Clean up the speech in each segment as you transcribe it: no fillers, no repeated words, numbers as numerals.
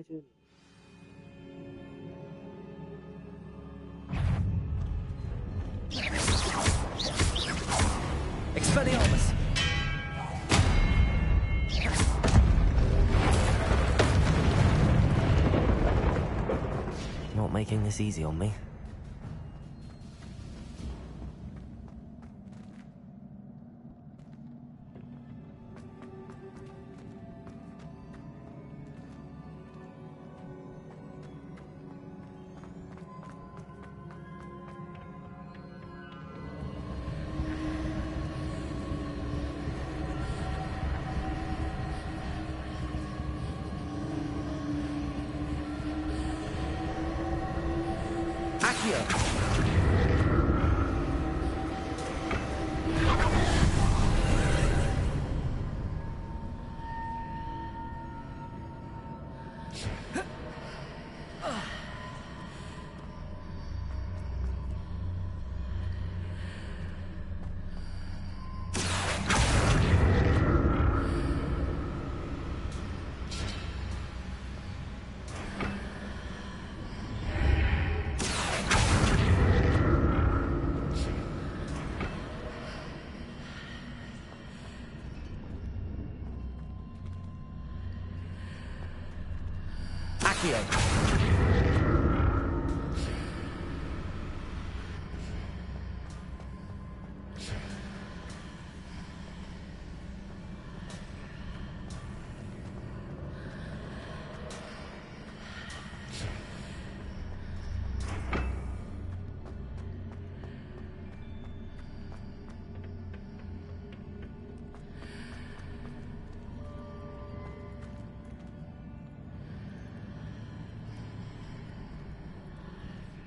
ค่อยชื่น Expelliarmus! Not making this easy on me.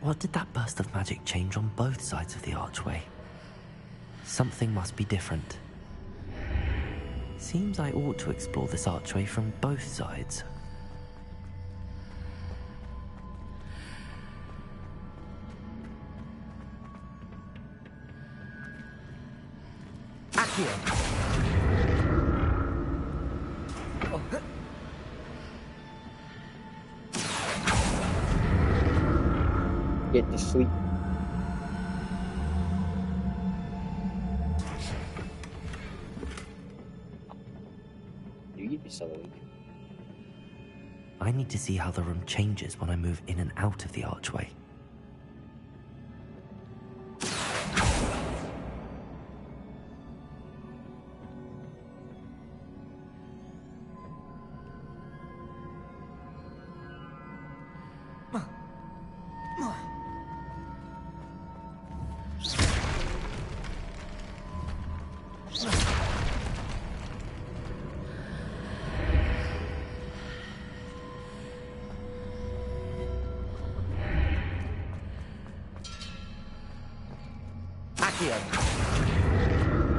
What did that burst of magic change on both sides of the archway? Something must be different. Seems I ought to explore this archway from both sides. Get to sleep. You'd be so weak. I need to see how the room changes when I move in and out of the archway.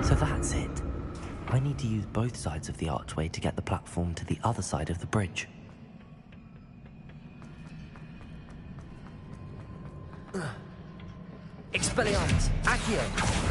So that's it. I need to use both sides of the archway to get the platform to the other side of the bridge. Expelliarmus! Accio!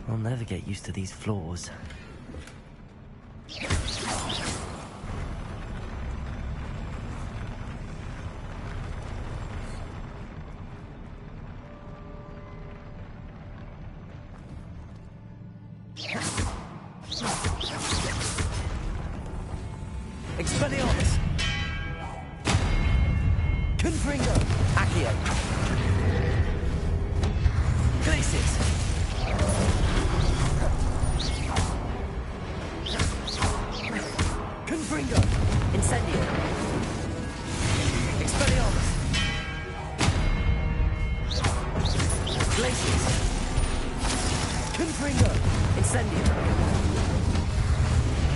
I'll never get used to these floors. Expelliarmus! Confringo! Accio! Glacis! Confringo! Incendio! Expelliarmus! Glacis! Confringo! Incendio!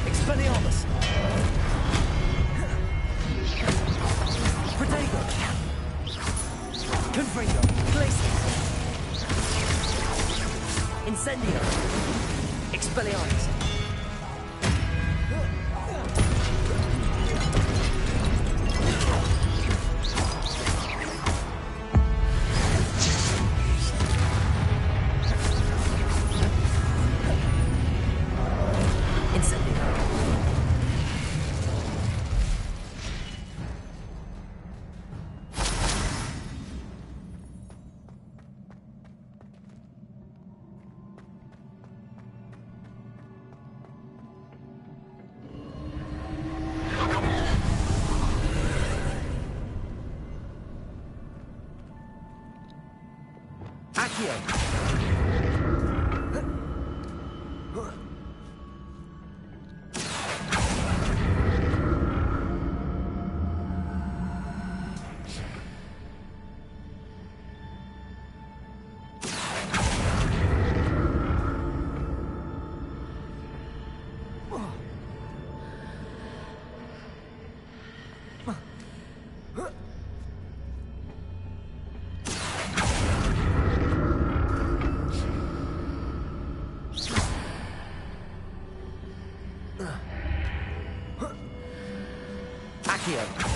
Expelliarmus! Protego! Confringo! Glacis! Incendio! Expelliarmus! Accio! Accio!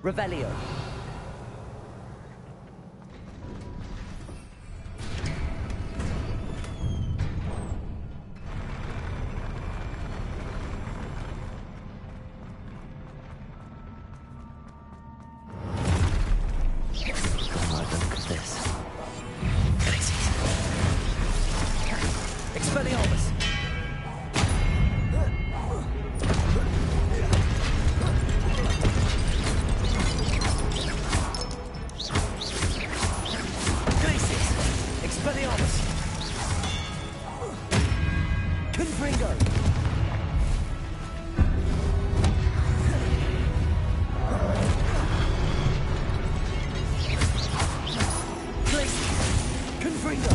Revelio! Expelliarmus! Glacis! Expelliarmus! Confringo! Glacis! Confringo!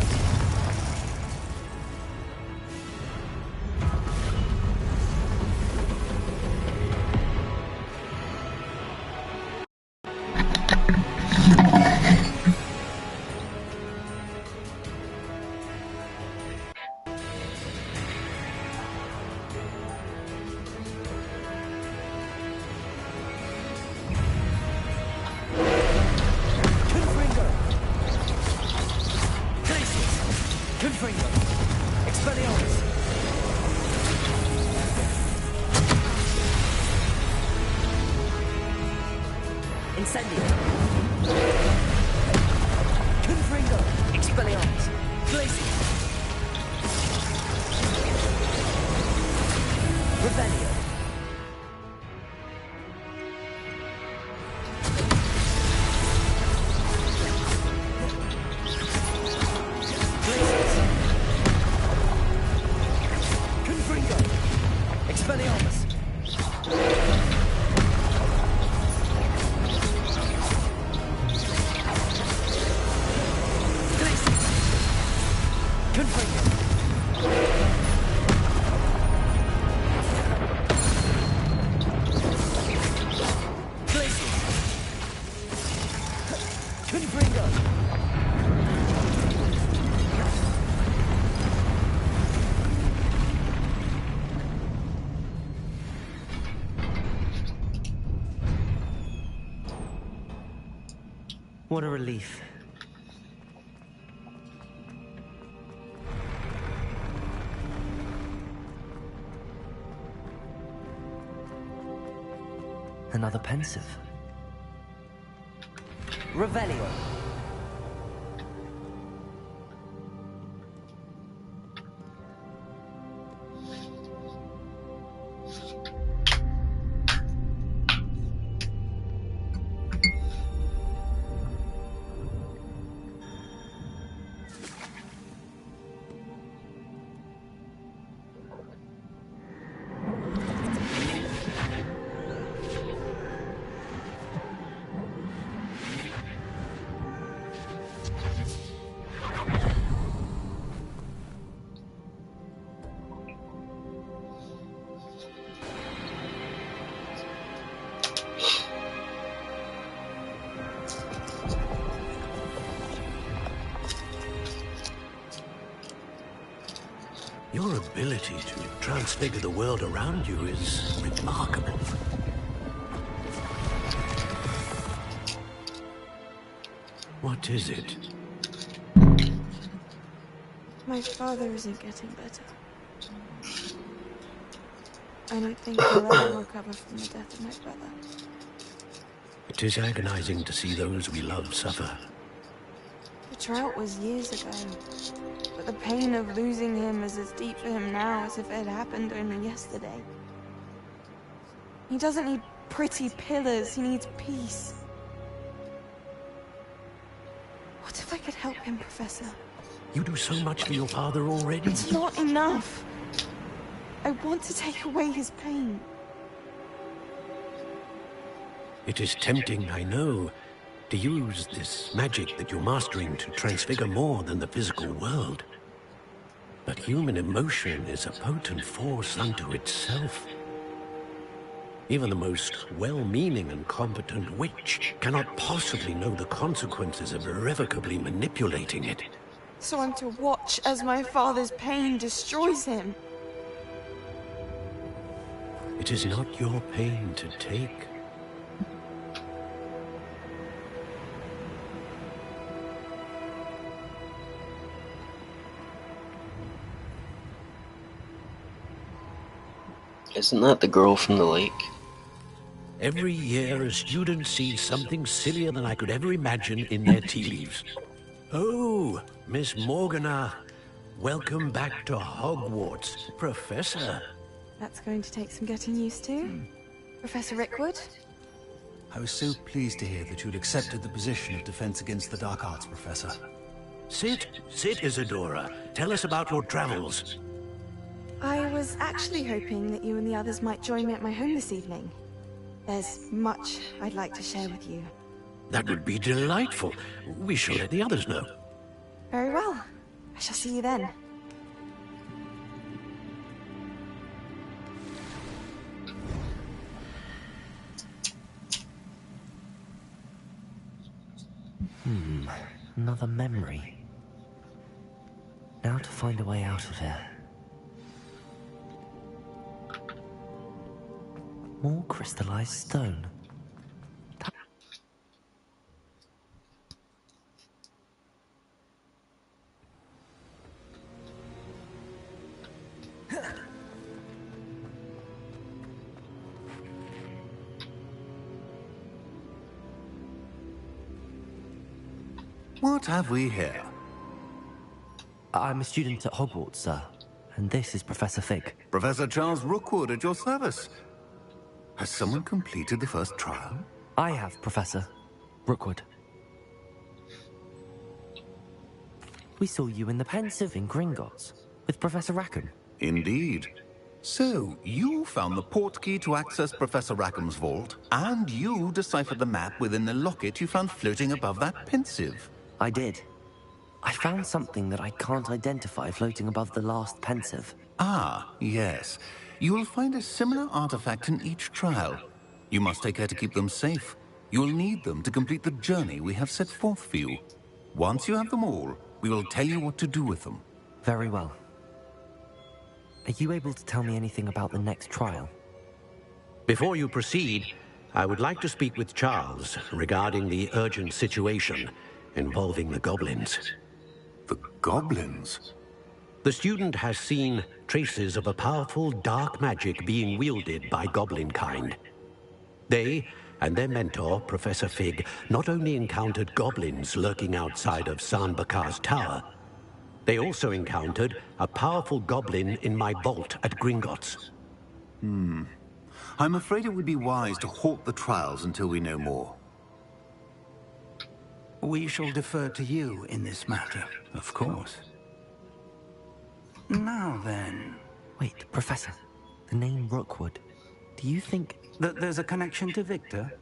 Confringo! Expelliarmus! Incendio! Confringo! What a relief. Another pensive. Revelio. Your ability to transfigure the world around you is remarkable. What is it? My father isn't getting better. I don't think he'll ever recover from the death of my brother. It is agonizing to see those we love suffer. The drought was years ago, but the pain of losing him is as deep for him now as if it had happened only yesterday. He doesn't need pretty pillars, he needs peace. What if I could help him, Professor? You do so much for your father already. It's not enough. I want to take away his pain. It is tempting, I know, to use this magic that you're mastering to transfigure more than the physical world. But human emotion is a potent force unto itself. Even the most well-meaning and competent witch cannot possibly know the consequences of irrevocably manipulating it. So I'm to watch as my father's pain destroys him. It is not your pain to take. Isn't that the girl from the lake? Every year, a student sees something sillier than I could ever imagine in their tea leaves. Oh, Miss Morgana, welcome back to Hogwarts, Professor. That's going to take some getting used to. Professor Rickwood? I was so pleased to hear that you'd accepted the position of Defense Against the Dark Arts, Professor. Sit, Isadora. Tell us about your travels. I was actually hoping that you and the others might join me at my home this evening. There's much I'd like to share with you. That would be delightful. We shall let the others know. Very well. I shall see you then. Another memory. Now to find a way out of here. More crystallized stone. What have we here? I'm a student at Hogwarts, sir. And this is Professor Fig. Professor Charles Rookwood at your service. Has someone completed the first trial? I have, Professor Rookwood. We saw you in the Pensive in Gringotts with Professor Rackham. Indeed. So, you found the portkey to access Professor Rackham's vault, and you deciphered the map within the locket you found floating above that Pensive. I did. I found something that I can't identify floating above the last Pensive. Ah, yes. You will find a similar artifact in each trial. You must take care to keep them safe. You'll need them to complete the journey we have set forth for you. Once you have them all, we will tell you what to do with them. Very well. Are you able to tell me anything about the next trial? Before you proceed, I would like to speak with Charles regarding the urgent situation involving the goblins. The goblins? The student has seen traces of a powerful dark magic being wielded by goblin kind. They and their mentor, Professor Fig, not only encountered goblins lurking outside of San Bakar's tower, they also encountered a powerful goblin in my vault at Gringotts. I'm afraid it would be wise to halt the trials until we know more. We shall defer to you in this matter, of course. Now then, Wait, Professor. The name Rookwood. Do you think... that there's a connection to Victor?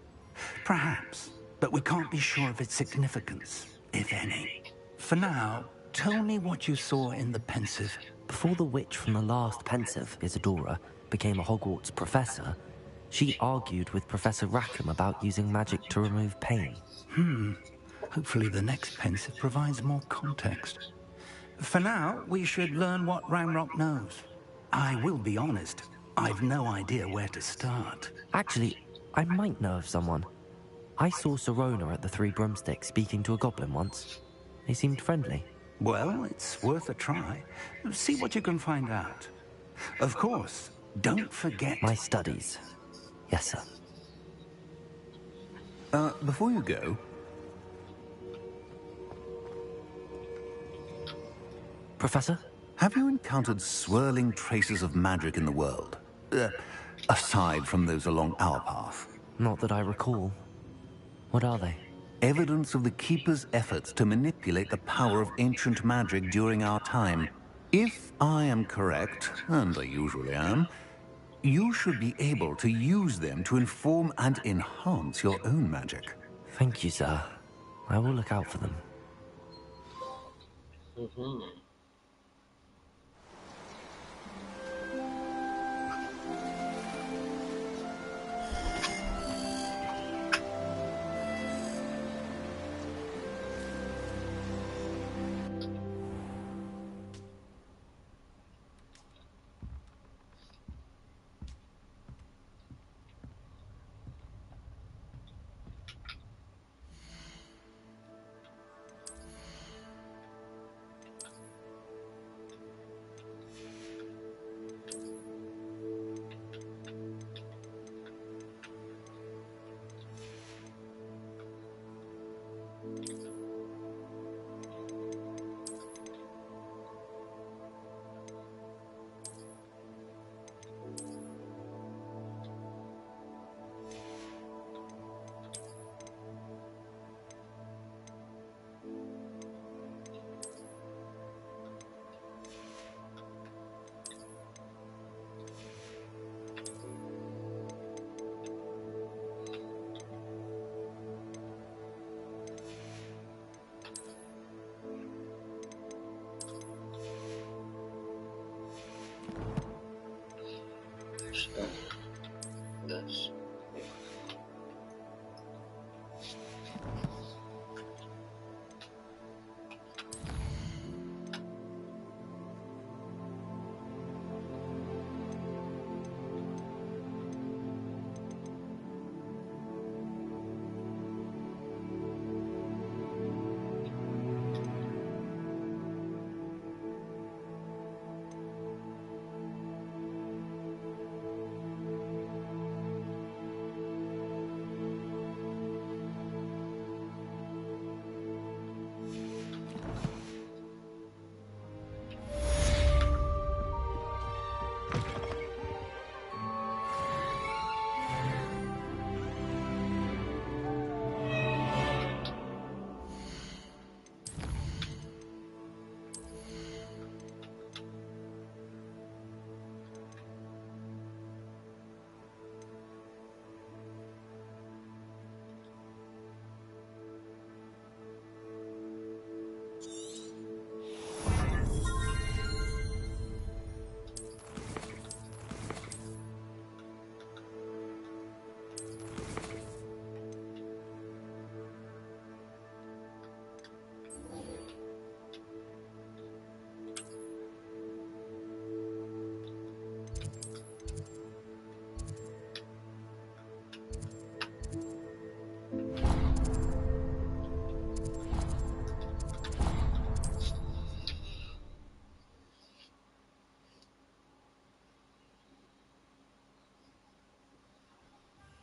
Perhaps, but we can't be sure of its significance, if any. For now, tell me what you saw in the pensive. Before the witch from the last pensive, Isadora, became a Hogwarts professor, she argued with Professor Rackham about using magic to remove pain. Hopefully the next pensive provides more context. For now, we should learn what Ranrock knows. I will be honest, I've no idea where to start. Actually, I might know of someone. I saw Sirona at the Three Broomsticks speaking to a goblin once. They seemed friendly. Well, it's worth a try. See what you can find out. Of course, don't forget... My studies. Yes, sir. Before you go, Professor? have you encountered swirling traces of magic in the world? Aside from those along our path. Not that I recall. What are they? Evidence of the Keeper's efforts to manipulate the power of ancient magic during our time. If I am correct, and I usually am, you should be able to use them to inform and enhance your own magic. Thank you, sir. I will look out for them. This.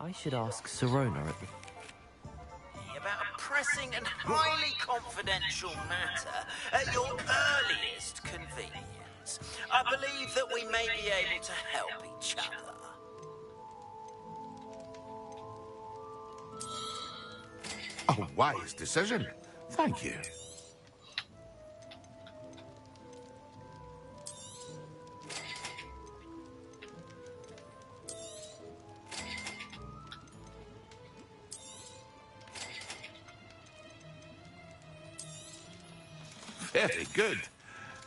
I should ask Sirona at the... About a pressing and highly confidential matter at your earliest convenience. I believe that we may be able to help each other. A wise decision. Thank you. Very good.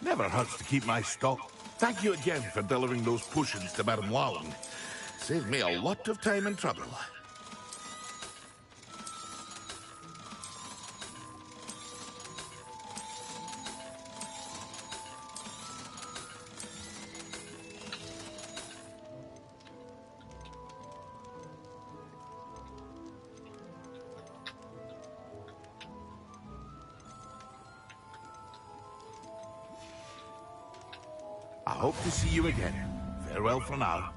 Never hurts to keep my stock. Thank you again for delivering those potions to Madame Long. Saved me a lot of time and trouble. I hope to see you again. Farewell for now.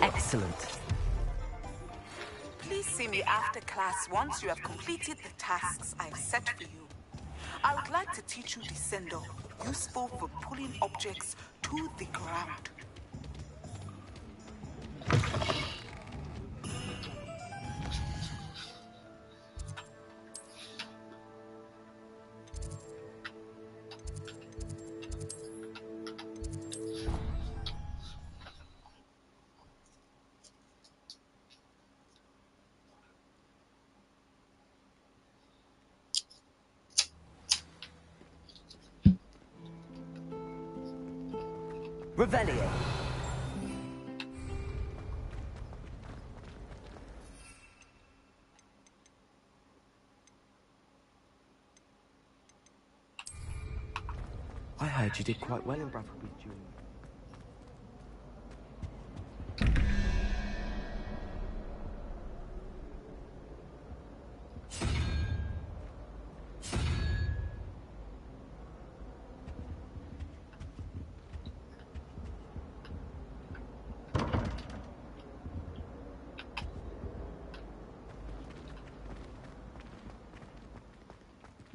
Excellent. Please see me after class once you have completed the tasks I've set for you. I would like to teach you Descendo, useful for pulling objects to the ground. Revelio. I heard you did quite well in Bradford during...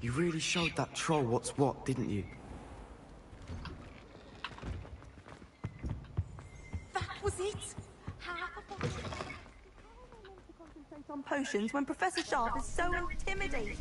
You really showed that troll what's what, didn't you? That was it! Concentrate on potions when Professor Sharp is so intimidating.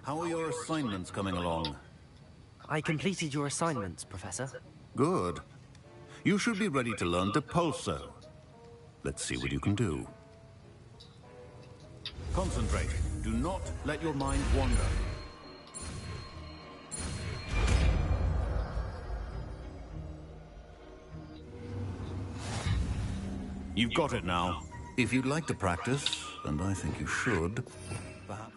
How are your assignments coming along? I completed your assignments, Professor. Good. You should be ready to learn Depulso. Let's see what you can do. Concentrate. Do not let your mind wander. You've got it now. If you'd like to practice, and I think you should, perhaps...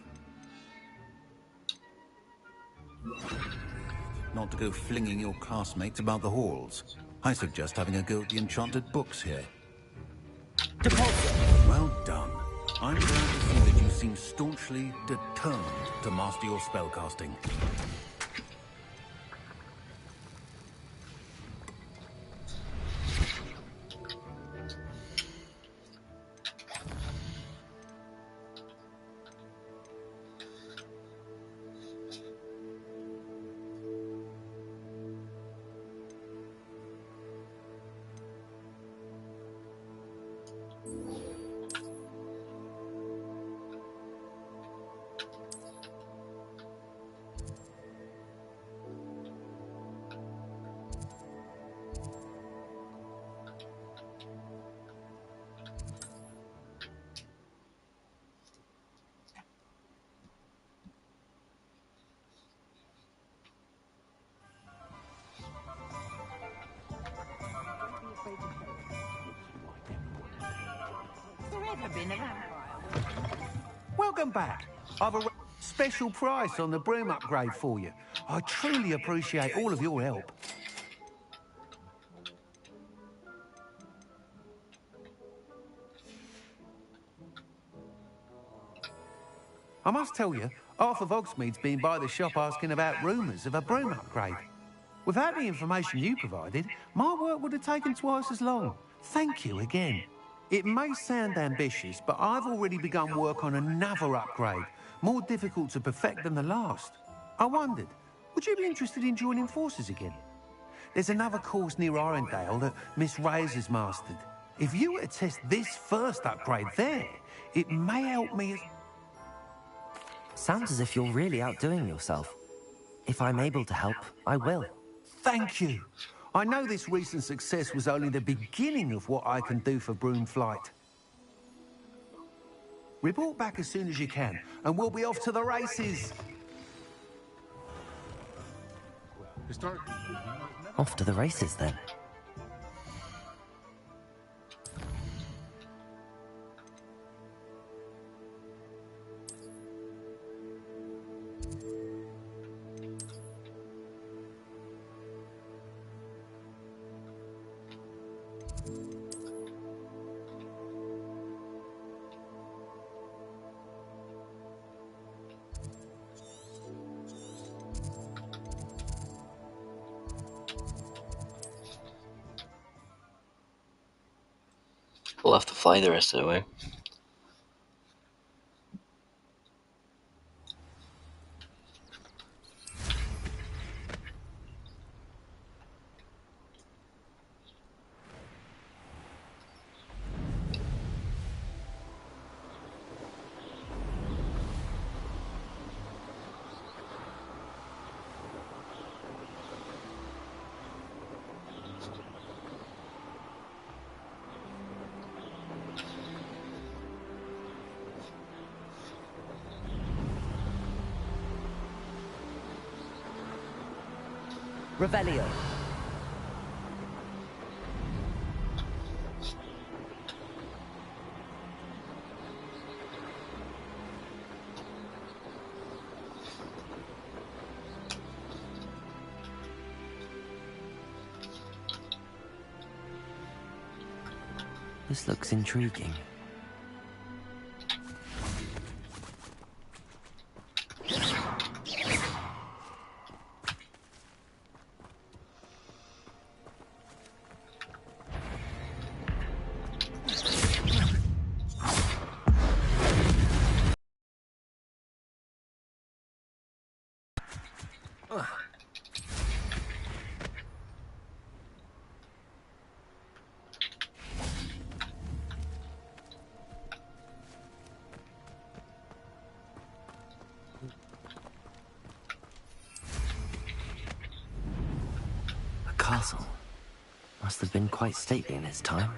Not to go flinging your classmates about the halls. I suggest having a go at the enchanted books here. Depulso. Well done. I'm glad to see that you seem staunchly determined to master your spellcasting. been a vampire. Welcome back. I've a special price on the broom upgrade for you. I truly appreciate all of your help. I must tell you, half of Hogsmeade's been by the shop asking about rumours of a broom upgrade. Without the information you provided, my work would have taken twice as long. Thank you again. It may sound ambitious, but I've already begun work on another upgrade, more difficult to perfect than the last. I wondered, would you be interested in joining forces again? There's another course near Arendelle that Miss Reyes has mastered. If you were to test this first upgrade there, it may help me as... Sounds as if you're really outdoing yourself. If I'm able to help, I will. Thank you. I know this recent success was only the beginning of what I can do for broom flight. Report back as soon as you can, and we'll be off to the races. Off to the races, then. We'll have to fly the rest of the way. Revelio. This looks intriguing. Castle. Must have been quite stately in its time.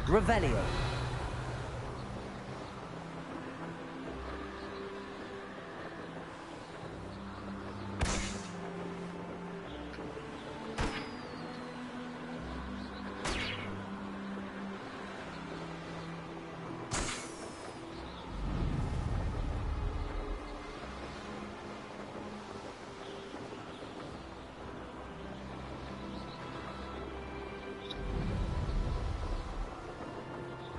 Revelio.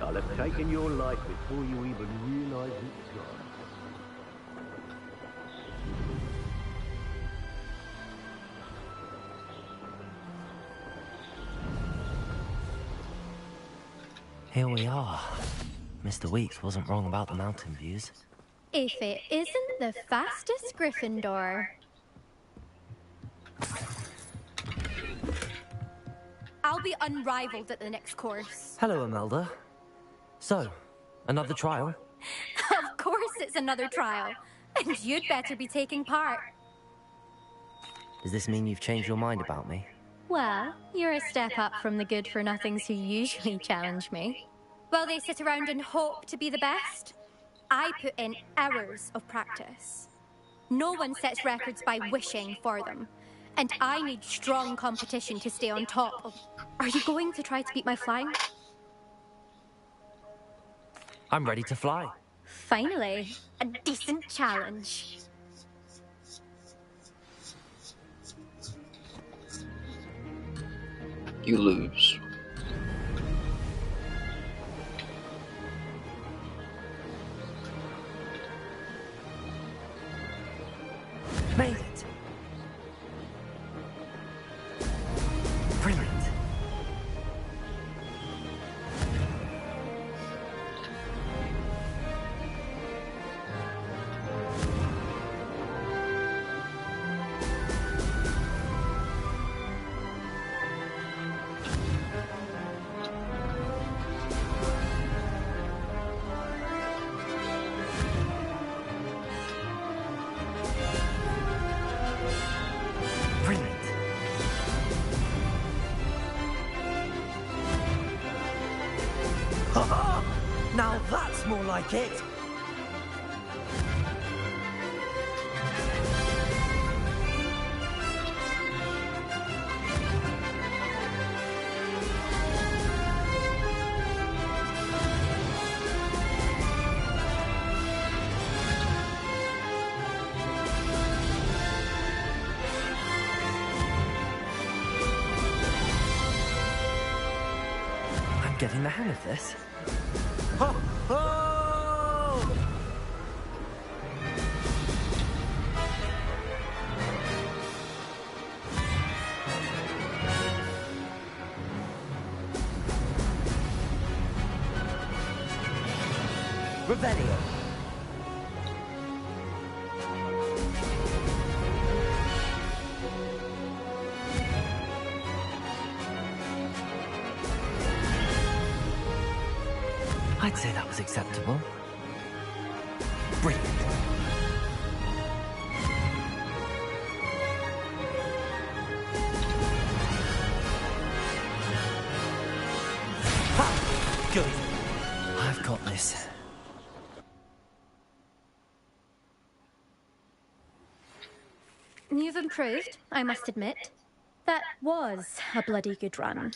I'll have taken your life before you even realize it's gone. Here we are. Mr. Weeks wasn't wrong about the mountain views. If it isn't the fastest Gryffindor. I'll be unrivaled at the next course. Hello, Imelda. So, another trial? Of course it's another trial. And you'd better be taking part. Does this mean you've changed your mind about me? Well, you're a step up from the good-for-nothings who usually challenge me. While they sit around and hope to be the best, I put in hours of practice. No one sets records by wishing for them. And I need strong competition to stay on top of... Are you going to try to beat my flying? I'm ready to fly. Finally, a decent challenge. You lose. Made it. Brilliant. Brilliant. Ha-ha! Now that's more like it. I'm getting the hang of this. Ho, ho! Revelio. I'd say that was acceptable. Brilliant. Ha! Good. I've got this. You've improved, I must admit. That was a bloody good run.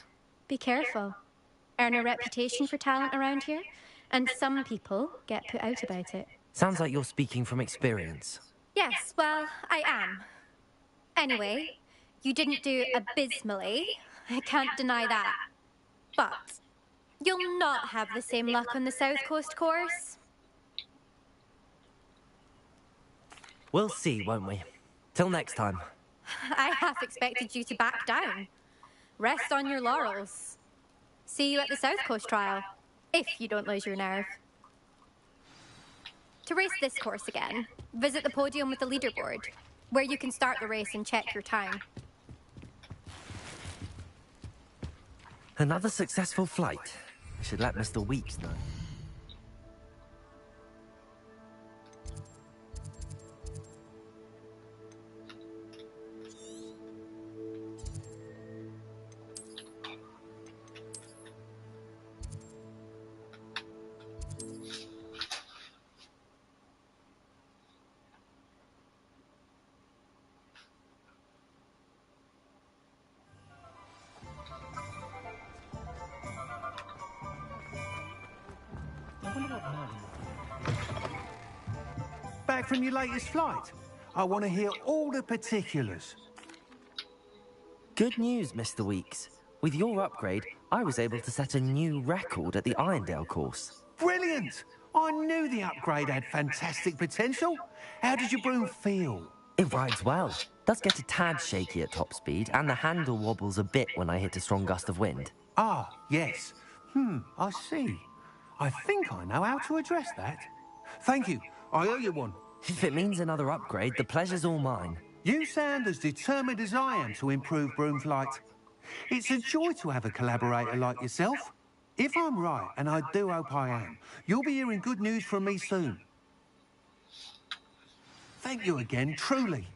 Be careful. Earn a reputation for talent around here, and some people get put out about it. Sounds like you're speaking from experience. Yes, well, I am. Anyway, you didn't do abysmally. I can't deny that. But you'll not have the same luck on the South Coast course. We'll see, won't we? Till next time. I half expected you to back down. Rest on your laurels. See you at the South Coast trial, if you don't lose your nerve. To race this course again, visit the podium with the leaderboard, where you can start the race and check your time. Another successful flight. I should let Mr. Weeks know. Back from your latest flight? I want to hear all the particulars. Good news, Mr. Weeks. With your upgrade, I was able to set a new record at the Irondale course. Brilliant! I knew the upgrade had fantastic potential. How did your broom feel? It rides well. Does get a tad shaky at top speed, and the handle wobbles a bit when I hit a strong gust of wind. Ah, yes. I see. I think I know how to address that. Thank you. I owe you one. If it means another upgrade, the pleasure's all mine. You sound as determined as I am to improve broom flight. It's a joy to have a collaborator like yourself. If I'm right, and I do hope I am, you'll be hearing good news from me soon. Thank you again, truly.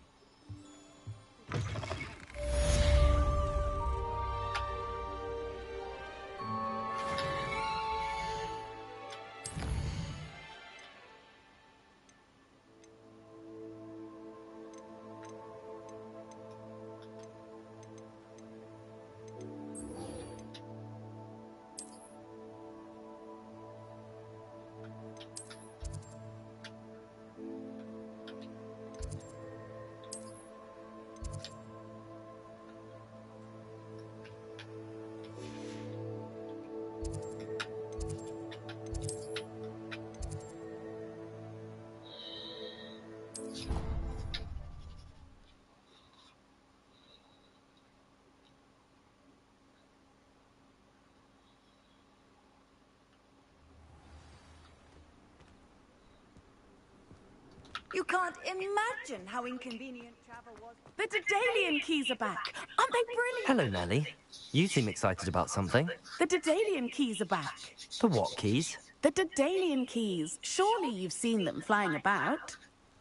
You can't imagine how inconvenient travel was. The Daedalian keys are back. Aren't they Hello, brilliant? Nellie. You seem excited about something. The Daedalian keys are back. The what keys? The Daedalian keys. Surely you've seen them flying about.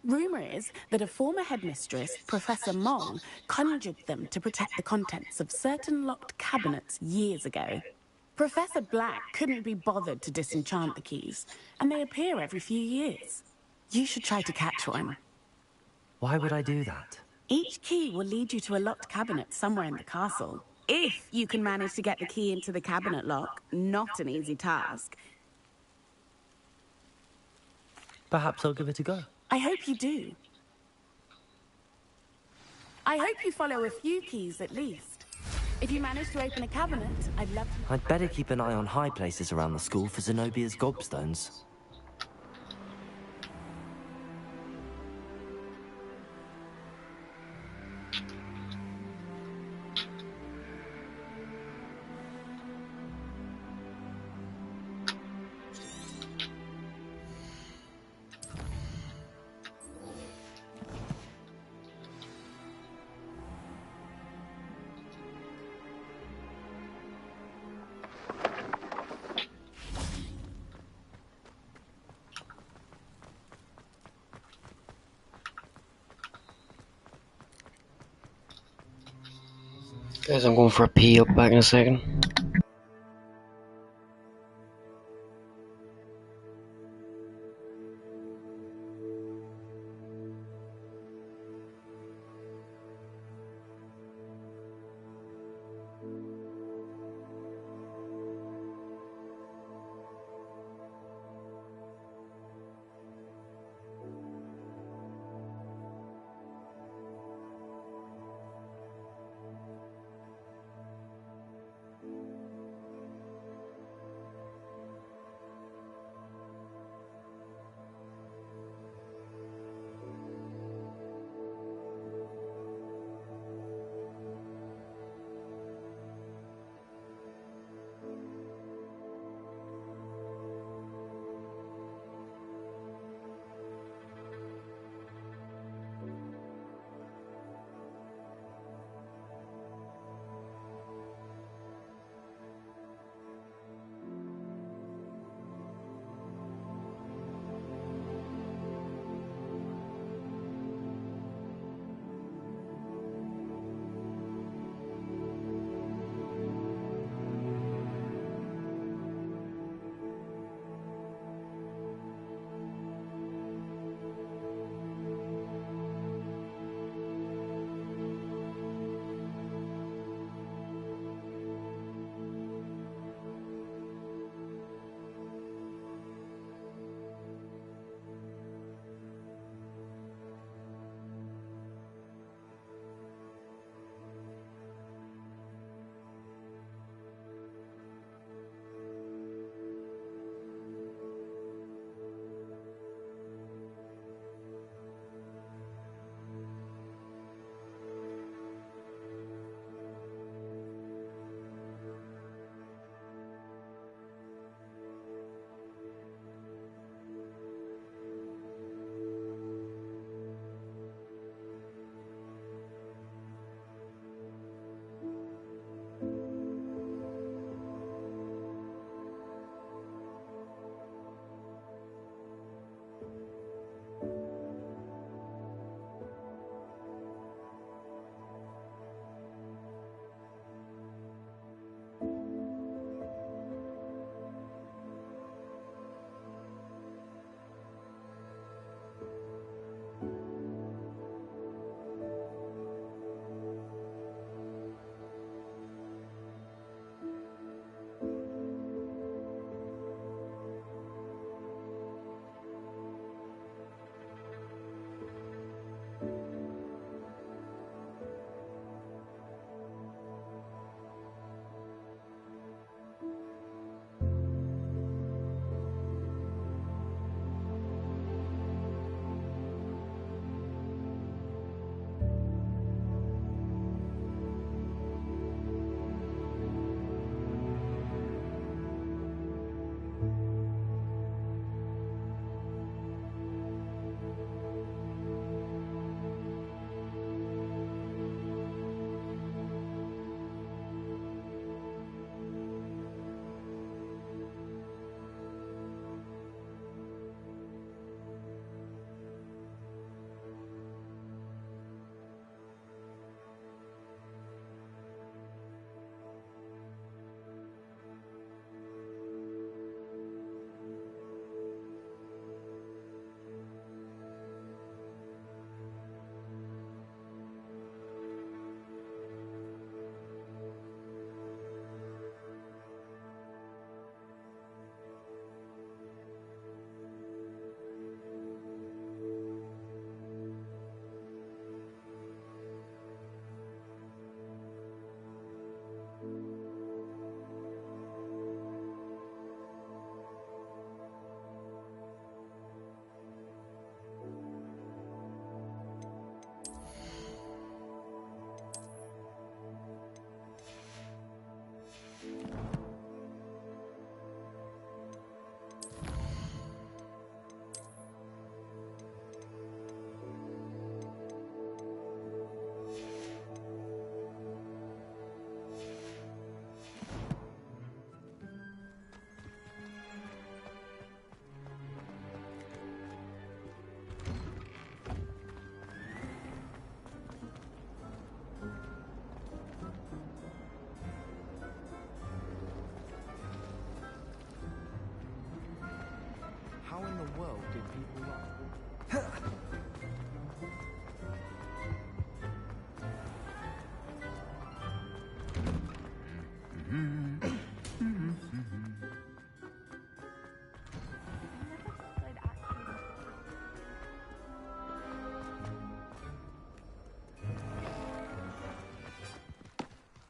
Rumour is that a former headmistress, Professor Mole, conjured them to protect the contents of certain locked cabinets years ago. Professor Black couldn't be bothered to disenchant the keys, and they appear every few years. You should try to catch one. Why would I do that? Each key will lead you to a locked cabinet somewhere in the castle. If you can manage to get the key into the cabinet lock, not an easy task. Perhaps I'll give it a go. I hope you do. I hope you follow a few keys at least. If you manage to open a cabinet, I'd love to... I'd better keep an eye on high places around the school for Zenobia's gobstones. Guys, I'm going for a pee. I'll be back in a second.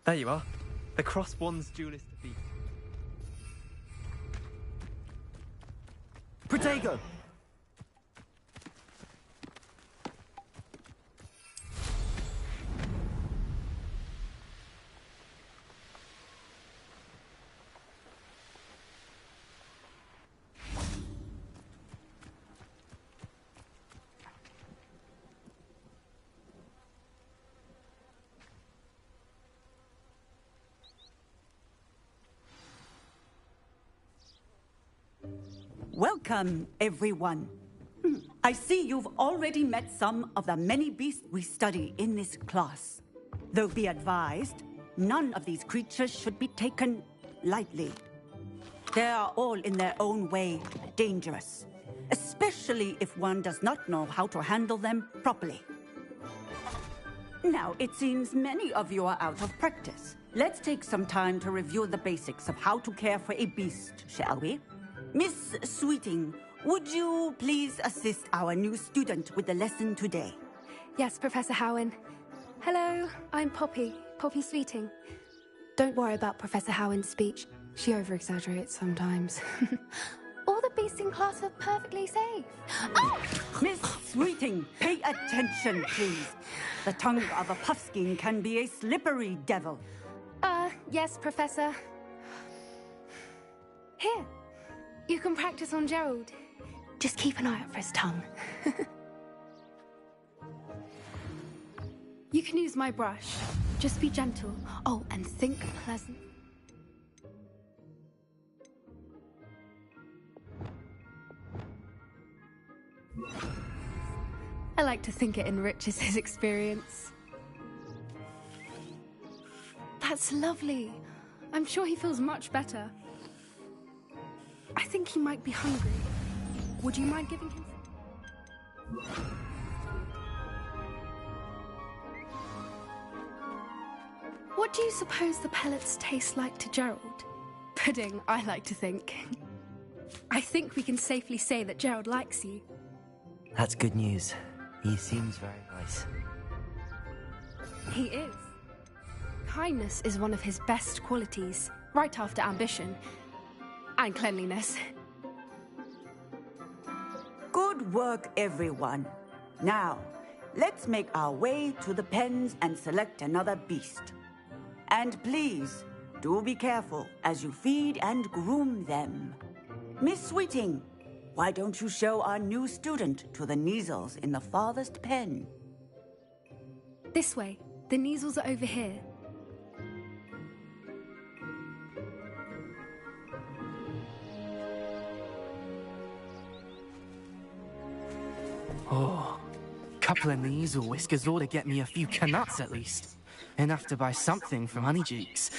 There you are. The Crosswands duelist defeat. Protego! Welcome, everyone. I see you've already met some of the many beasts we study in this class. Though be advised, none of these creatures should be taken lightly. They are all in their own way dangerous, especially if one does not know how to handle them properly. Now, it seems many of you are out of practice. Let's take some time to review the basics of how to care for a beast, shall we? Miss Sweeting, would you please assist our new student with the lesson today? Yes, Professor Howen. Hello, I'm Poppy Sweeting. Don't worry about Professor Howen's speech. She over-exaggerates sometimes. All the beasts in class are perfectly safe. Oh! Miss Sweeting, pay attention, please. The tongue of a puffskein can be a slippery devil. Yes, Professor. Here. You can practice on Gerald. Just keep an eye out for his tongue. You can use my brush. Just be gentle. Oh, and think pleasant. I like to think it enriches his experience. That's lovely. I'm sure he feels much better. I think he might be hungry. Would you mind giving him some? What do you suppose the pellets taste like to Gerald? Pudding, I like to think. I think we can safely say that Gerald likes you. That's good news. He seems very nice. He is. Kindness is one of his best qualities, right after ambition. And cleanliness. Good work, everyone. Now, let's make our way to the pens and select another beast. And please, do be careful as you feed and groom them. Miss Sweeting, why don't you show our new student to the Kneazles in the farthest pen? This way. The Kneazles are over here. Oh, couple of these or whiskers ought to get me a few canuts at least. Enough to buy something from Honeycheeks.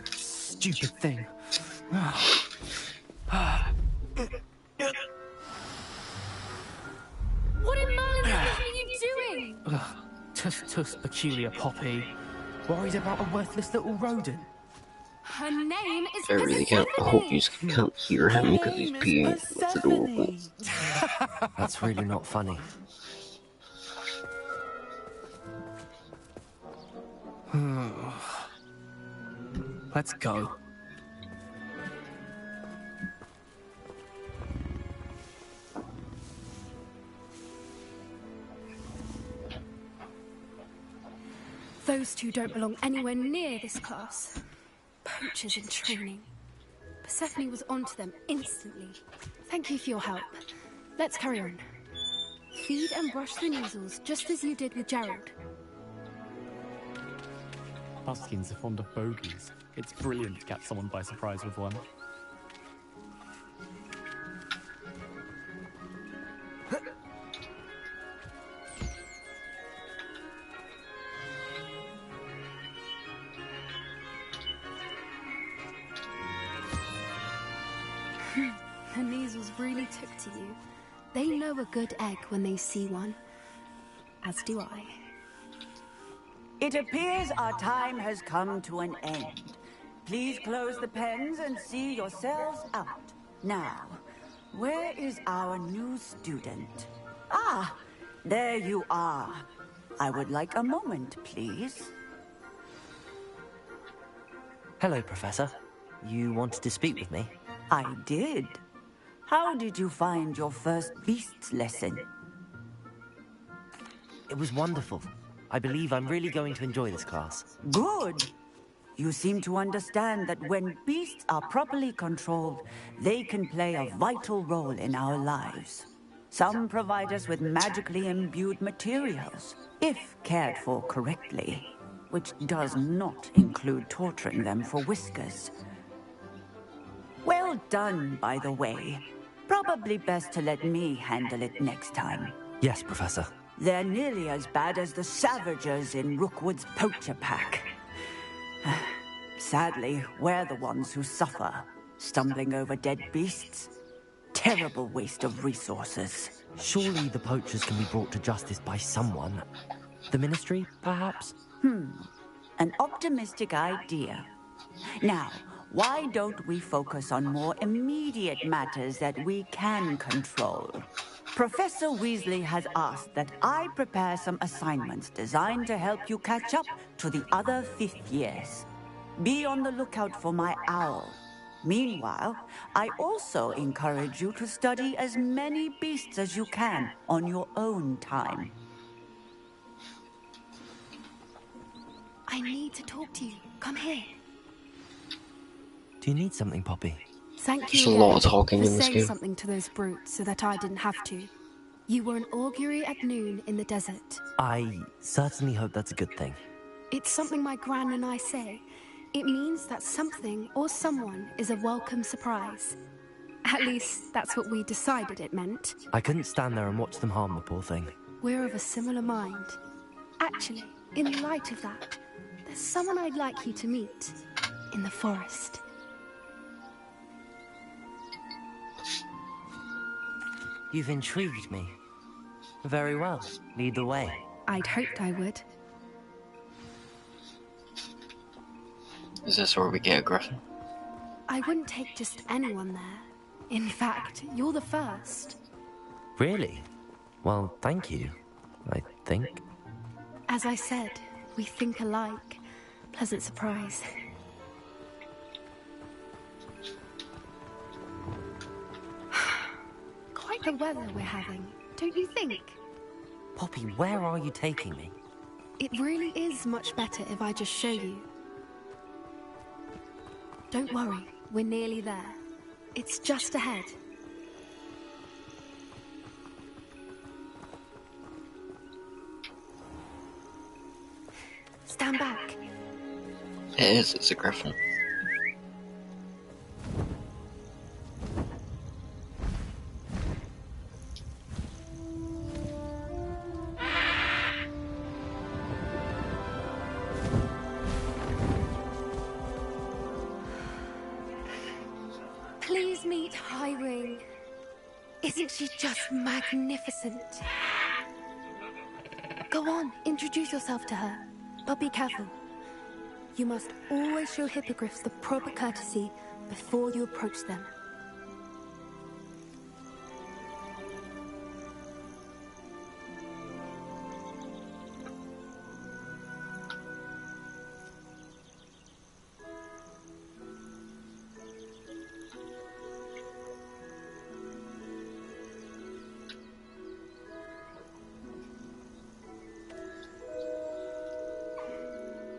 Stupid thing. What in Merlin's are you doing? Tuss, peculiar Poppy. Worried about a worthless little rodent. Her name is I really can't. I hope you can't hear him because he's peeing. It's adorable. That's really not funny. Let's go. Those two don't belong anywhere near this class. Poachers in training. Persephone was onto them instantly. Thank you for your help. Let's carry on. Feed and brush the Kneazles, just as you did with Gerald. Puffskins are fond of bogies. It's brilliant to catch someone by surprise with one. The Kneazles really took to you. They know a good egg when they see one. As do I. It appears our time has come to an end. Please close the pens and see yourselves out. Now, where is our new student? Ah, There you are. I would like a moment, please. Hello, Professor. You wanted to speak with me? I did. How did you find your first beasts lesson? It was wonderful. I believe I'm really going to enjoy this class. Good. You seem to understand that when beasts are properly controlled, they can play a vital role in our lives. Some provide us with magically imbued materials, if cared for correctly, which does not include torturing them for whiskers. Well done, by the way. Probably best to let me handle it next time. Yes, Professor. They're nearly as bad as the Savagers in Rookwood's poacher pack. Sadly, we're the ones who suffer, stumbling over dead beasts. Terrible waste of resources. Surely the poachers can be brought to justice by someone. The Ministry, perhaps? An optimistic idea. Now, why don't we focus on more immediate matters that we can control? Professor Weasley has asked that I prepare some assignments designed to help you catch up to the other fifth years. Be on the lookout for my owl. Meanwhile, I also encourage you to study as many beasts as you can on your own time. I need to talk to you. Come here. Do you need something, Poppy? Thank you There's a lot of again talking for in this saying game. something to those brutes so that I didn't have to. You were an augury at noon in the desert. I certainly hope that's a good thing. It's something my gran and I say. It means that something or someone is a welcome surprise. At least, that's what we decided it meant. I couldn't stand there and watch them harm the poor thing. We're of a similar mind. Actually, in light of that, there's someone I'd like you to meet in the forest. You've intrigued me. Very well. Lead the way. I'd hoped I would. Is this where we get a griffin? I wouldn't take just anyone there. In fact, you're the first. Really? Well, thank you, I think. As I said, we think alike. Pleasant surprise. Quite the weather we're having, don't you think? Poppy, where are you taking me? It really is much better if I just show you. Don't worry, we're nearly there. It's just ahead. Stand back. It is, it's a griffin. Please meet Highwing. Isn't she just magnificent? Go on, introduce yourself to her. But be careful. You must always show hippogriffs the proper courtesy before you approach them.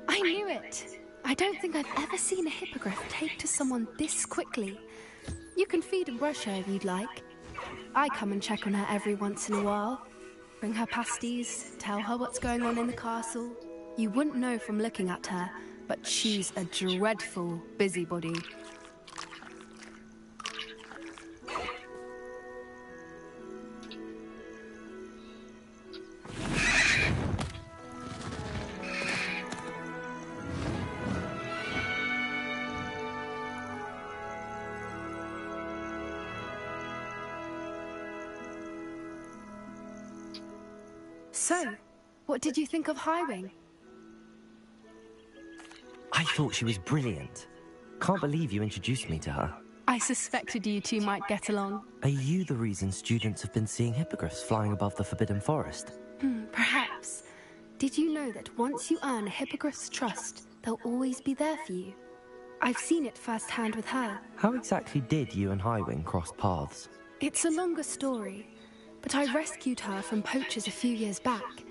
I knew it! I don't think I've ever seen a hippogriff take to someone this quickly. You can feed and brush her if you'd like. I come and check on her every once in a while. Bring her pasties, tell her what's going on in the castle. You wouldn't know from looking at her, but she's a dreadful busybody. So, what did you think of Highwing? I thought she was brilliant. Can't believe you introduced me to her. I suspected you two might get along. Are you the reason students have been seeing hippogriffs flying above the Forbidden Forest? Perhaps. Did you know that once you earn a hippogriff's trust, they'll always be there for you? I've seen it firsthand with her. How exactly did you and Highwing cross paths? It's a longer story, but I rescued her from poachers a few years back.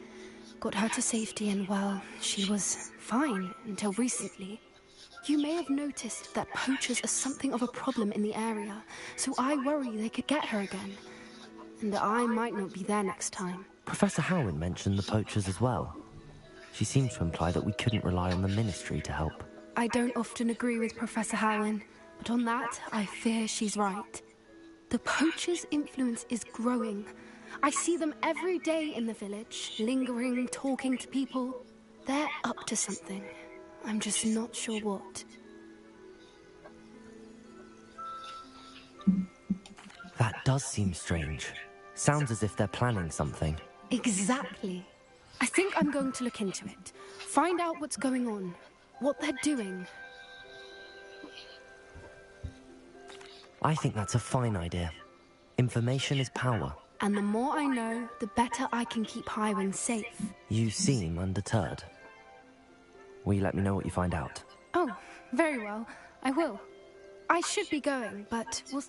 Got her to safety and, well, she was fine until recently. You may have noticed that poachers are something of a problem in the area, so I worry they could get her again. And that I might not be there next time. Professor Howin mentioned the poachers as well. She seemed to imply that we couldn't rely on the Ministry to help. I don't often agree with Professor Howin, but on that, I fear she's right. The poachers' influence is growing. I see them every day in the village, lingering, talking to people. They're up to something. I'm just not sure what. That does seem strange. Sounds as if they're planning something. Exactly. I think I'm going to look into it. Find out what's going on. What they're doing. I think that's a fine idea. Information is power. And the more I know, the better I can keep Highwing safe. You seem undeterred. Will you let me know what you find out? Oh, very well. I will. I should be going, but we'll...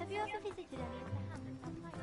Have you ever visited any of the hamlets on Light?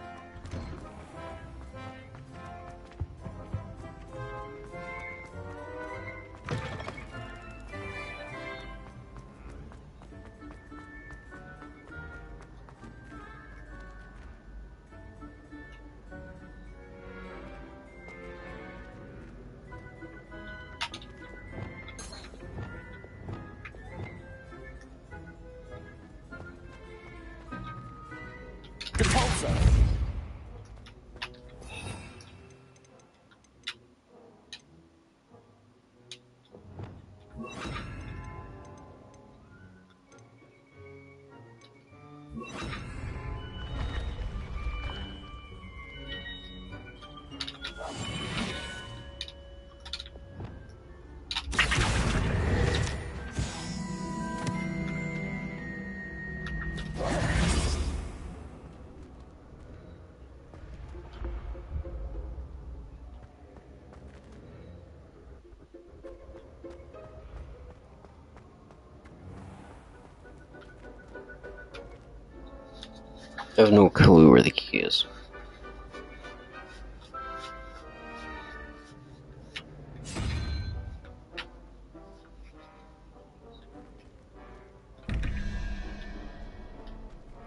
I have no clue where the key is.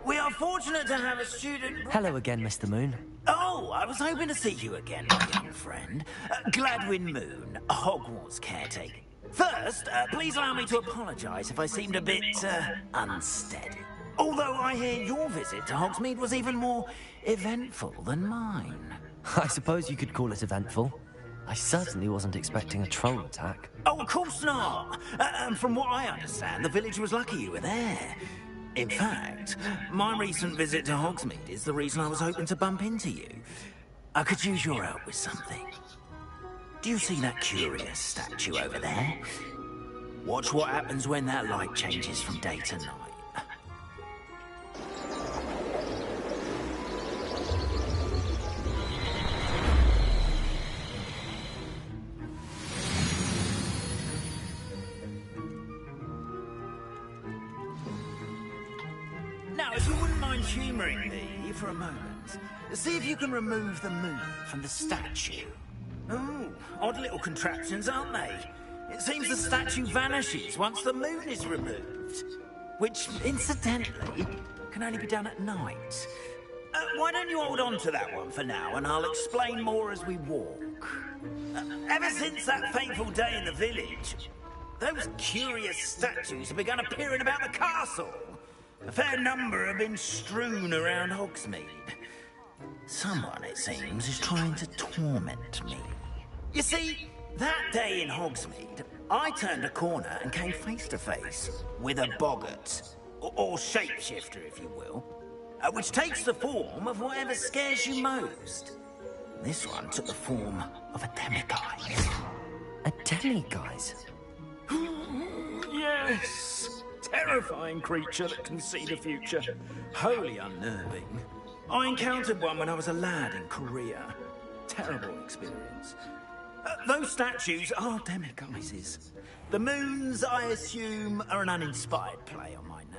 We are fortunate to have a student... Hello again, Mr. Moon. Oh, I was hoping to see you again, my young friend. Gladwin Moon, Hogwarts caretaker. First, please allow me to apologise if I seemed a bit, unsteady. Although I hear your visit to Hogsmeade was even more eventful than mine. I suppose you could call it eventful. I certainly wasn't expecting a troll attack. Oh, of course not. And from what I understand, the village was lucky you were there. In fact, my recent visit to Hogsmeade is the reason I was hoping to bump into you. I could use your help with something. Do you see that curious statue over there? Watch what happens when that light changes from day to night. Now, if you wouldn't mind humouring me for a moment, see if you can remove the moon from the statue. Oh, odd little contraptions, aren't they? It seems the statue vanishes once the moon is removed. Which, incidentally, can only be done at night. Why don't you hold on to that one for now, and I'll explain more as we walk. Ever since that fateful day in the village, those curious statues have begun appearing about the castle. A fair number have been strewn around Hogsmeade. Someone, it seems, is trying to torment me. You see, that day in Hogsmeade, I turned a corner and came face to face with a boggart, or shapeshifter, if you will, which takes the form of whatever scares you most. This one took the form of a demiguise. A demiguise? Yes! Terrifying creature that can see the future. Wholly unnerving. I encountered one when I was a lad in Korea. Terrible experience. Those statues are demiguises. The moons, I assume, are an uninspired play on my name.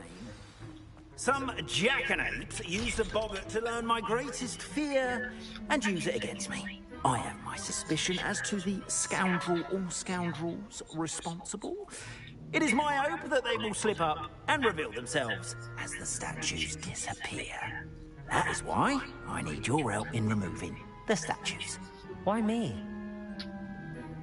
Some jackanapes used a boggart to learn my greatest fear and use it against me. I have my suspicion as to the scoundrel or scoundrels responsible. It is my hope that they will slip up and reveal themselves as the statues disappear. That is why I need your help in removing the statues. Why me?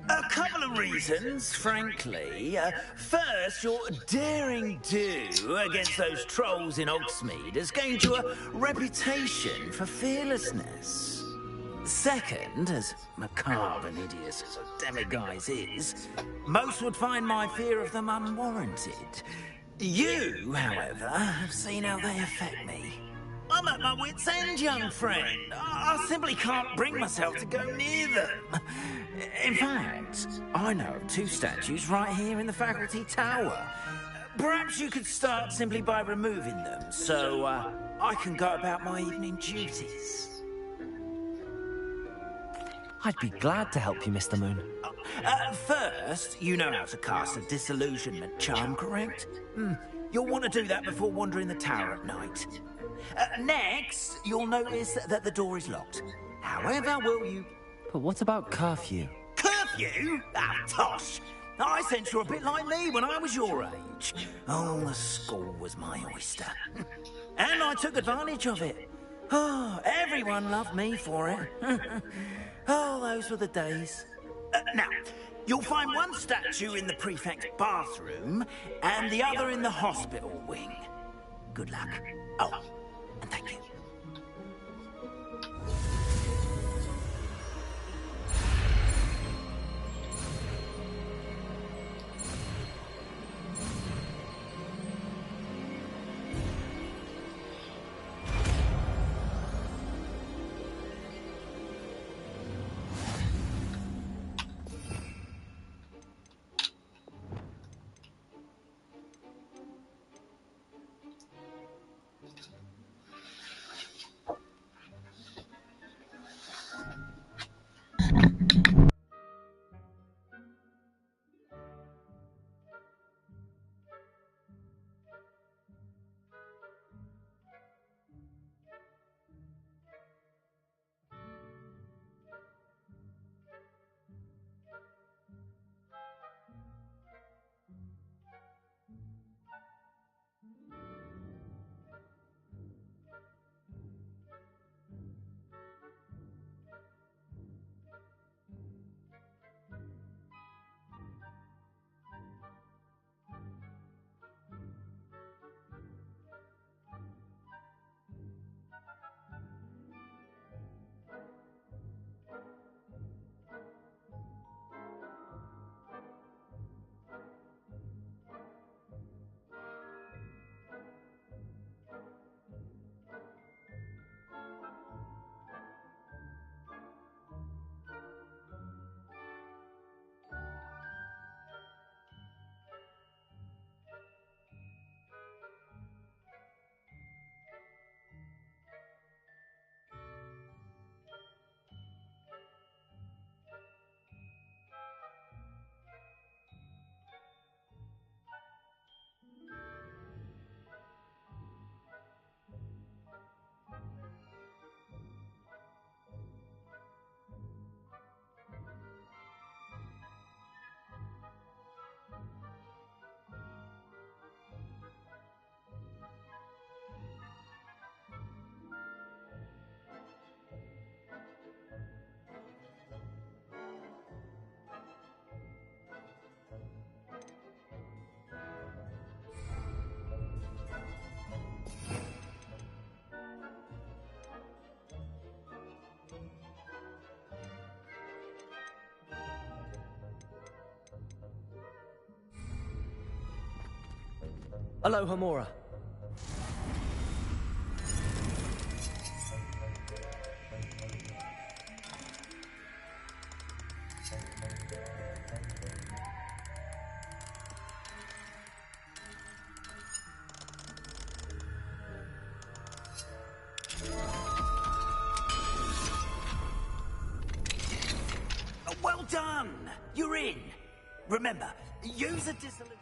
A couple of reasons, frankly. First, your daring do against those trolls in Hogsmeade has gained you a reputation for fearlessness. Second, as macabre and hideous as a demiguise is, most would find my fear of them unwarranted. You, however, have seen how they affect me. I'm at my wit's end, young friend. I simply can't bring myself to go near them. In fact, I know of two statues right here in the faculty tower. Perhaps you could start simply by removing them, so I can go about my evening duties. I'd be glad to help you, Mr. Moon. First, you know how to cast a disillusionment charm, correct? You'll want to do that before wandering the tower at night. Next, you'll notice that the door is locked. However, will you... But what about curfew? Curfew? Ah, tosh! I sense you're a bit like me when I was your age. Oh, the school was my oyster. And I took advantage of it. Oh, everyone loved me for it. Oh, those were the days. Now, you'll find one statue in the prefect's bathroom and the other in the hospital wing. Good luck. Oh, and thank you. Aloha, Mora. Well done! You're in. Remember, use a disillusion.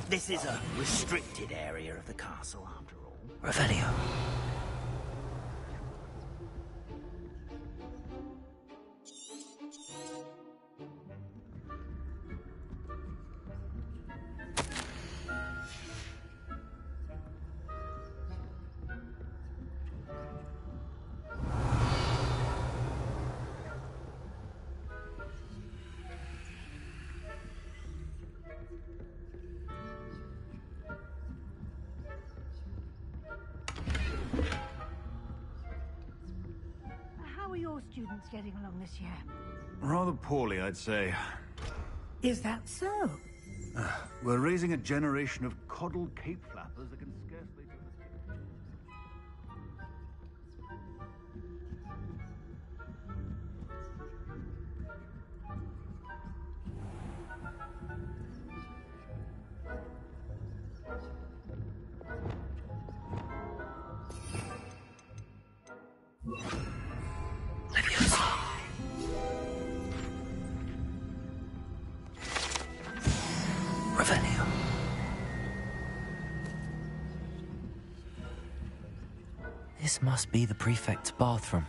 This is a restricted area of the castle, after all. Revelio. How are your students getting along this year? Rather poorly, I'd say. Is that so? We're raising a generation of coddled cape flappers that can scarcely... Revelio. This must be the prefect's bathroom.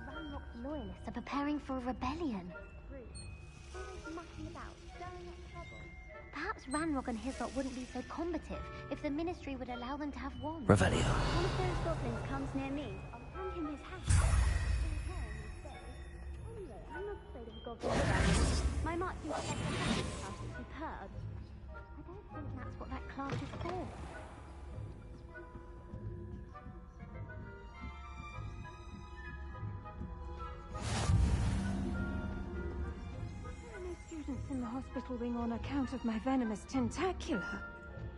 Ranrock's loyalists are preparing for a rebellion. Perhaps Ranrock and his lot wouldn't be so combative if the Ministry would allow them to have wands. Revelio. One of those goblins comes near me, I'll hand him his hat. Anyway, I'm not afraid of a goblin. My marching class is superb. I don't think that's what that class is for. Students in the hospital wing on account of my venomous tentacular.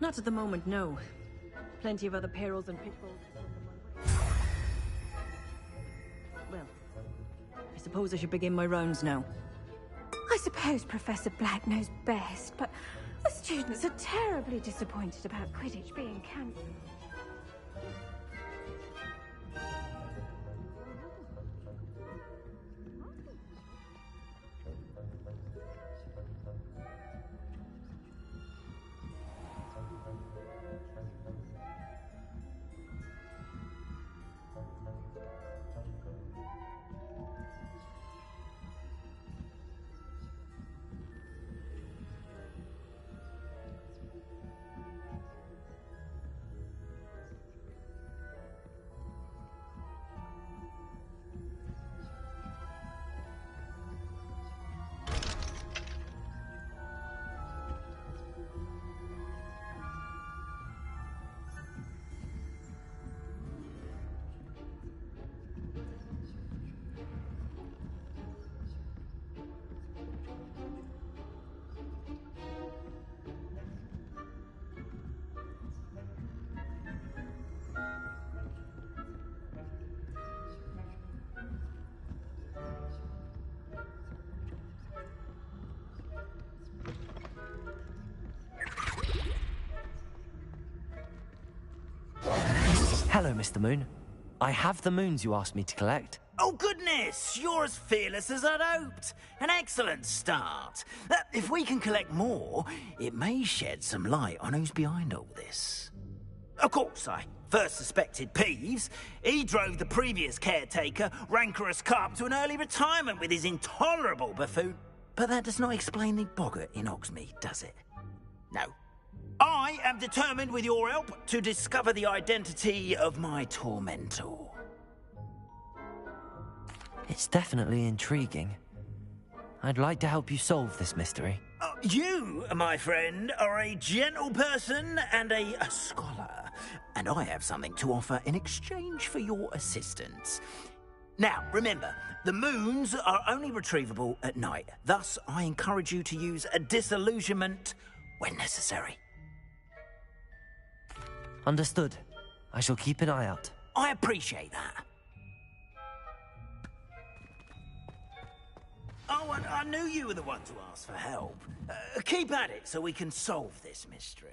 Not at the moment, no. Plenty of other perils and pitfalls. Well, I suppose I should begin my rounds now. I suppose Professor Black knows best, but the students are terribly disappointed about Quidditch being cancelled. Hello, Mr. Moon. I have the moons you asked me to collect. Oh, goodness! You're as fearless as I'd hoped. An excellent start. If we can collect more, it may shed some light on who's behind all this. Of course, I first suspected Peeves. He drove the previous caretaker, Rancorous Carp, to an early retirement with his intolerable buffoon. But that does not explain the boggart in Hogsmeade, does it? No. I am determined, with your help, to discover the identity of my tormentor. It's definitely intriguing. I'd like to help you solve this mystery. You, my friend, are a gentle person and a scholar, and I have something to offer in exchange for your assistance. Now, remember, the moons are only retrievable at night. Thus, I encourage you to use a disillusionment when necessary. Understood. I shall keep an eye out. I appreciate that. Oh, and I knew you were the one to ask for help. Keep at it so we can solve this mystery.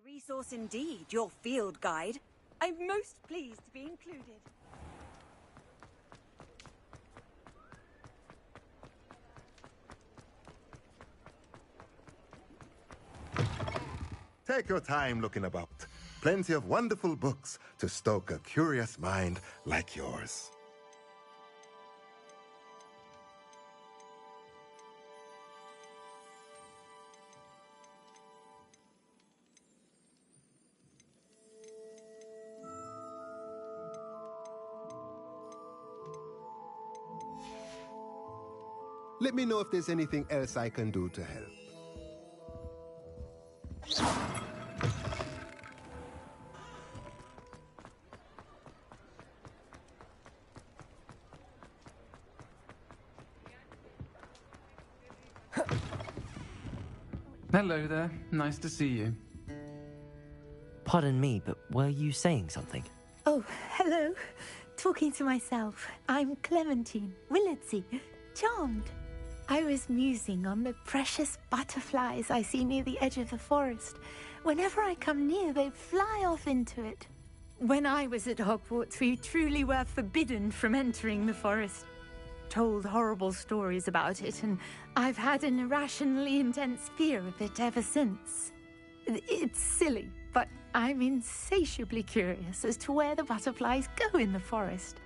Resource indeed, your field guide. I'm most pleased to be included. Take your time looking about. Plenty of wonderful books to stoke a curious mind like yours. Let me know if there's anything else I can do to help. Hello there. Nice to see you. Pardon me, but were you saying something? Oh, hello. Talking to myself. I'm Clementine Willardsey. Charmed. I was musing on the precious butterflies I see near the edge of the forest. Whenever I come near, they fly off into it. When I was at Hogwarts, we truly were forbidden from entering the forest. Told horrible stories about it, and I've had an irrationally intense fear of it ever since. It's silly, but I'm insatiably curious as to where the butterflies go in the forest.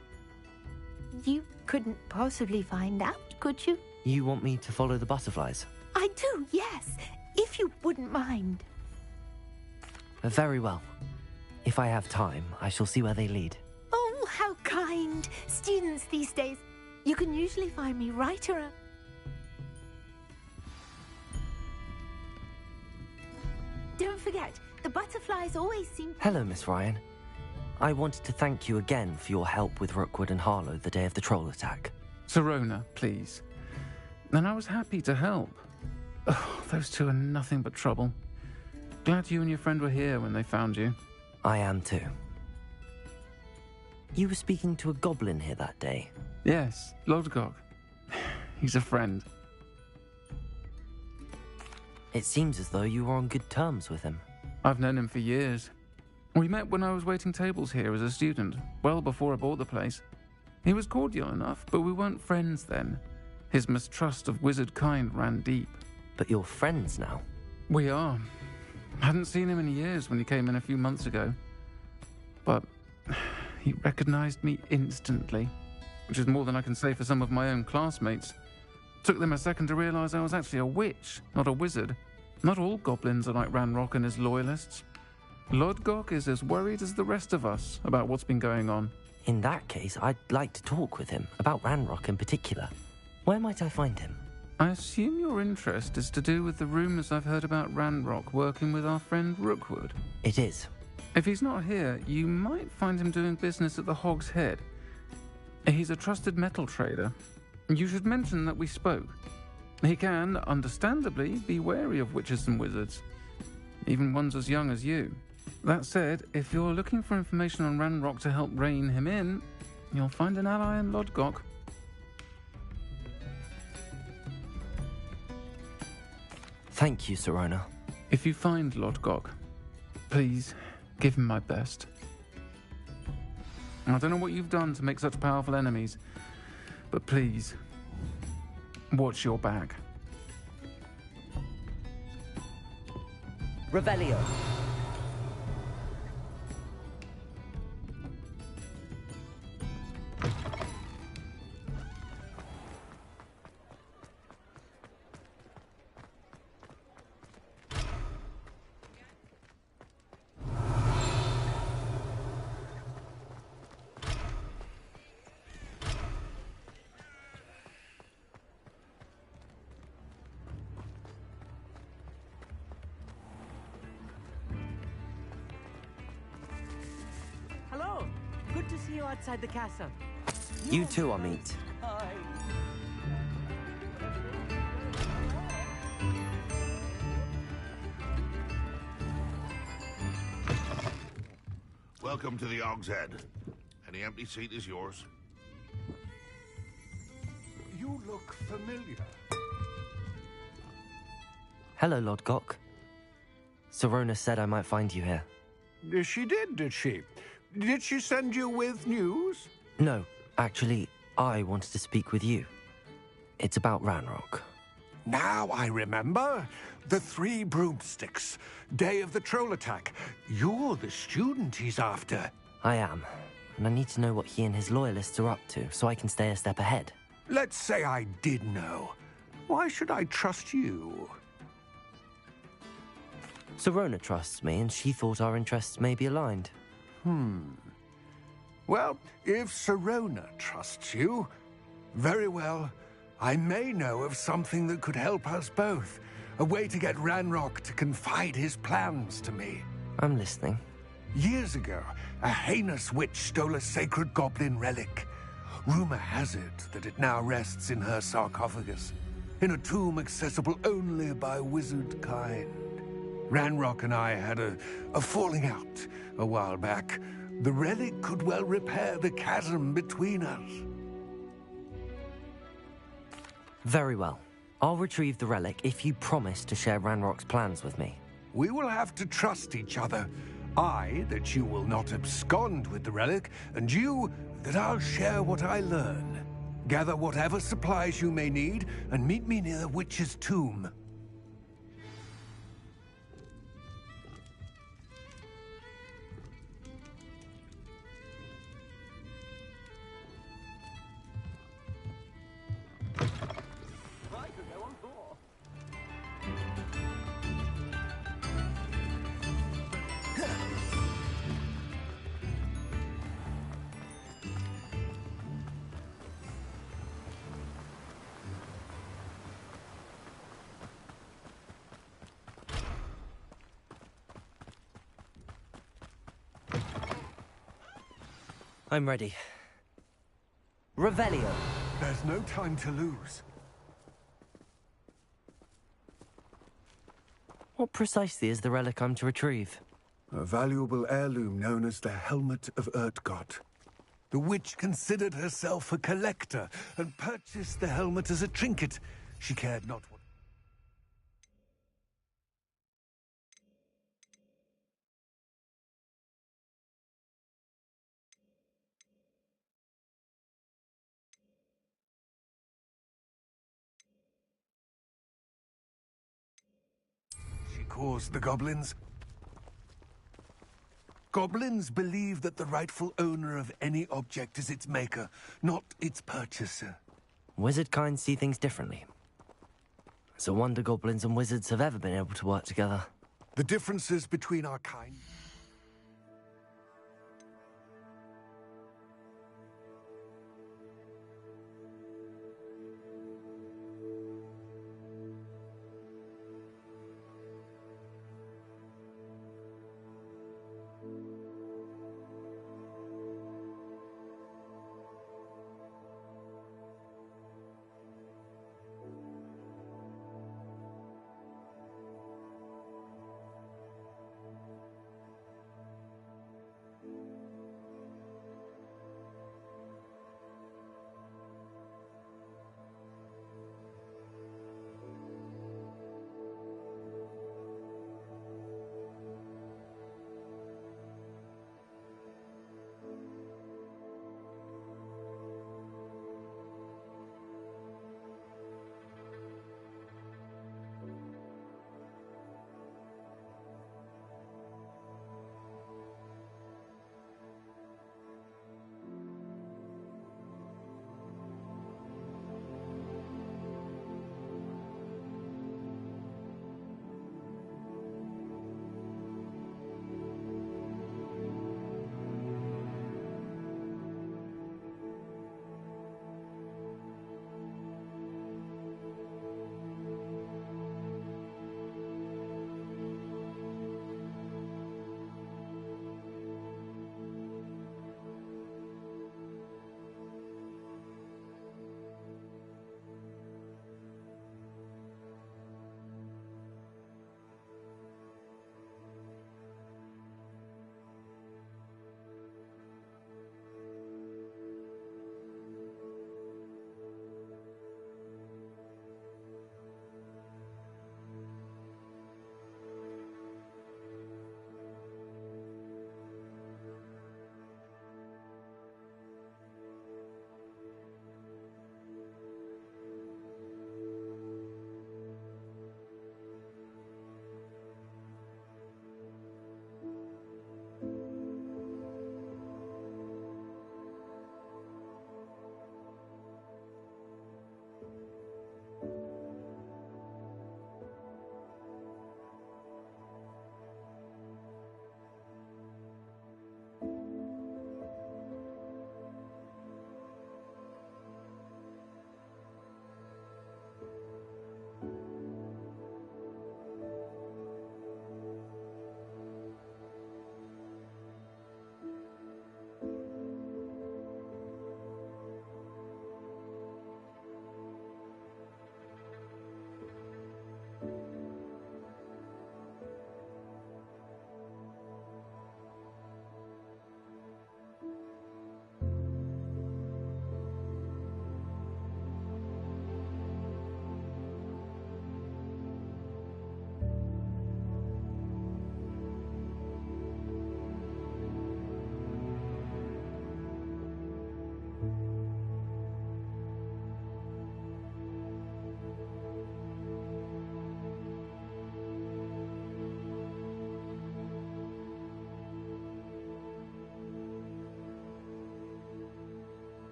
You couldn't possibly find out, could you? You want me to follow the butterflies? I do, yes, if you wouldn't mind. Very well. If I have time, I shall see where they lead. Oh, how kind. Students these days. You can usually find me right around... Don't forget, the butterflies always seem... Hello, Miss Ryan. I wanted to thank you again for your help with Rookwood and Harlow the day of the troll attack. Serona, please. And I was happy to help. Oh, those two are nothing but trouble. Glad you and your friend were here when they found you. I am too. You were speaking to a goblin here that day. Yes, Lodgok. He's a friend. It seems as though you were on good terms with him. I've known him for years. We met when I was waiting tables here as a student, well before I bought the place. He was cordial enough, but we weren't friends then. His mistrust of wizard kind ran deep. But you're friends now? We are. Hadn't seen him in years when he came in a few months ago. But he recognized me instantly, which is more than I can say for some of my own classmates. Took them a second to realize I was actually a witch, not a wizard. Not all goblins are like Ranrock and his loyalists. Lodgok is as worried as the rest of us about what's been going on. In that case, I'd like to talk with him, about Ranrock in particular. Where might I find him? I assume your interest is to do with the rumours I've heard about Ranrock working with our friend Rookwood. It is. If he's not here, you might find him doing business at the Hog's Head. He's a trusted metal trader. You should mention that we spoke. He can, understandably, be wary of witches and wizards, even ones as young as you. That said, if you're looking for information on Ranrock to help rein him in, you'll find an ally in Lodgok. Thank you, Serona. If you find Lodgok, please give him my best. I don't know what you've done to make such powerful enemies, but please, watch your back. Revelio. Hello. Good to see you outside the castle. You too, Amit. Hi. Welcome to the Hog's Head. Any empty seat is yours. You look familiar. Hello, Lodgok. Serona said I might find you here. She did she? Did she send you with news? No, actually, I wanted to speak with you. It's about Ranrock. Now I remember. The 3 broomsticks. Day of the troll attack. You're the student he's after. I am, and I need to know what he and his loyalists are up to so I can stay a step ahead. Let's say I did know. Why should I trust you? Serona trusts me, and she thought our interests may be aligned. Well, if Serona trusts you, very well. I may know of something that could help us both. A way to get Ranrock to confide his plans to me. I'm listening. Years ago, a heinous witch stole a sacred goblin relic. Rumor has it that it now rests in her sarcophagus, in a tomb accessible only by wizard kind. Ranrock and I had a falling out a while back. The relic could well repair the chasm between us. Very well. I'll retrieve the relic if you promise to share Ranrock's plans with me. We will have to trust each other. I, that you will not abscond with the relic, and you, that I'll share what I learn. Gather whatever supplies you may need, and meet me near the witch's tomb. I'm ready. Revelio. There's no time to lose. What precisely is the relic I'm to retrieve? A valuable heirloom known as the Helmet of Urtgott. The witch considered herself a collector and purchased the helmet as a trinket. She cared not what... She caused the goblins. Goblins believe that the rightful owner of any object is its maker, not its purchaser. Wizard kind see things differently. It's a wonder goblins and wizards have ever been able to work together. The differences between our kind...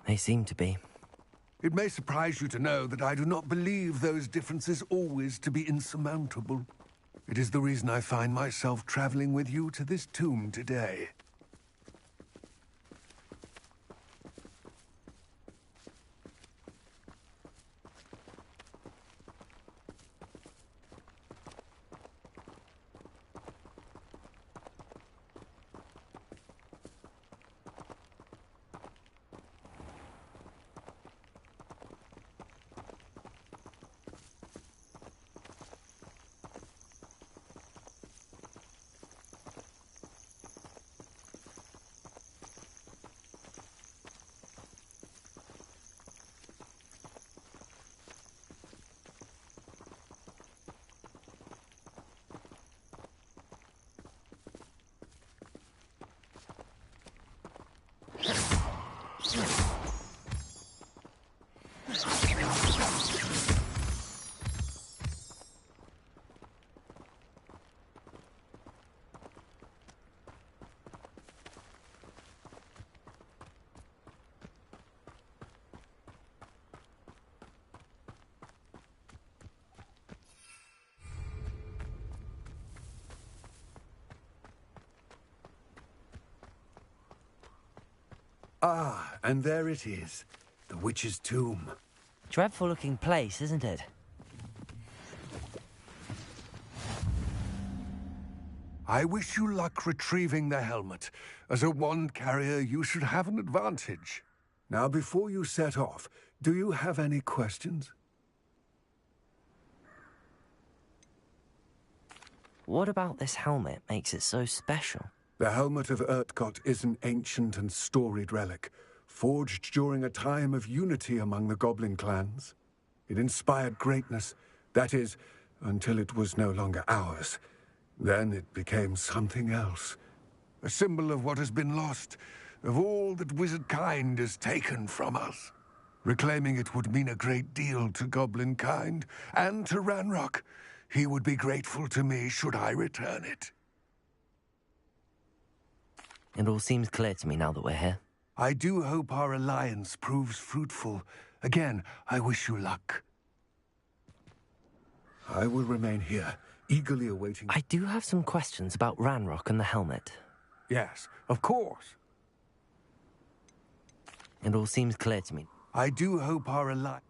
They seem to be. It may surprise you to know that I do not believe those differences always to be insurmountable. It is the reason I find myself traveling with you to this tomb today. Ah, and there it is. The witch's tomb. Dreadful looking place, isn't it? I wish you luck retrieving the helmet. As a wand carrier, you should have an advantage. Now, before you set off, do you have any questions? What about this helmet makes it so special? The helmet of Urtkot is an ancient and storied relic, forged during a time of unity among the goblin clans. It inspired greatness, that is, until it was no longer ours. Then it became something else. A symbol of what has been lost, of all that wizard kind has taken from us. Reclaiming it would mean a great deal to goblin kind, and to Ranrock. He would be grateful to me should I return it. It all seems clear to me now that we're here. I do hope our alliance proves fruitful. Again, I wish you luck. I will remain here, eagerly awaiting... I do have some questions about Ranrock and the helmet. Yes, of course. It all seems clear to me. I do hope our alliance...